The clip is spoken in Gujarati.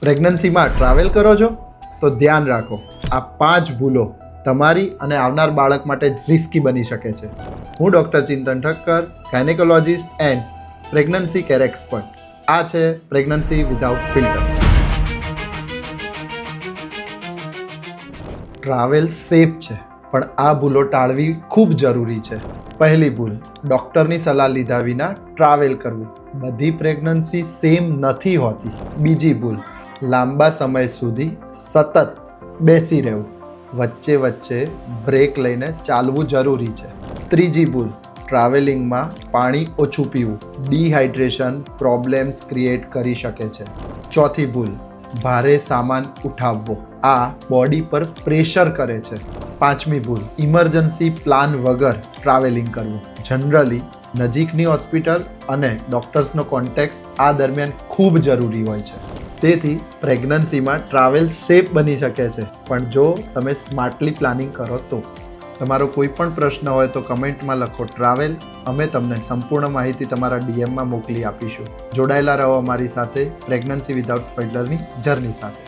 પ્રેગ્નન્સીમાં ટ્રાવેલ કરો છો તો ધ્યાન રાખો, આ 5 ભૂલો તમારી અને આવનાર બાળક માટે રિસ્કી બની શકે છે. હું doctor Chintan Thakkar, gynaecologist and pregnancy care expert. આ છે pregnancy without filter. Travel safe છે, પણ આ ભૂલો ટાળવી ખૂબ જરૂરી છે. પહેલી ભૂલ, ડૉક્ટરની સલાહ લીધા વિના ટ્રાવેલ કરવું. બધી પ્રેગ્નન્સી સેમ નથી હોતી. બીજી ભૂલ, લાંબા સમય સુધી સતત બેસી રહેવું. વચ્ચે વચ્ચે બ્રેક લઈને ચાલવું જરૂરી છે. ત્રીજી ભૂલ, ટ્રાવેલિંગમાં પાણી ઓછું પીવું. ડિહાઇડ્રેશન પ્રોબ્લેમ્સ ક્રિએટ કરી શકે છે. ચોથી ભૂલ, ભારે સામાન ઉઠાવવો. આ બોડી પર પ્રેશર કરે છે. પાંચમી ભૂલ, ઇમરજન્સી પ્લાન વગર ટ્રાવેલિંગ કરવું. જનરલી નજીકની હોસ્પિટલ અને ડૉક્ટર્સનો કોન્ટેક્ટ આ દરમિયાન ખૂબ જરૂરી હોય છે. તેથી પ્રેગ્નન્સીમાં ટ્રાવેલ સેફ બની શકે છે, પણ જો તમે સ્માર્ટલી પ્લાનિંગ કરો તો. તમારો કોઈ પણ પ્રશ્ન હોય તો કમેન્ટમાં લખો ટ્રાવેલ. અમે તમને સંપૂર્ણ માહિતી તમારા ડીએમમાં મોકલી આપીશું. જોડાયેલા રહો અમારી સાથે પ્રેગ્નન્સી વિધાઉટ ફિલ્ટરની જર્ની સાથે.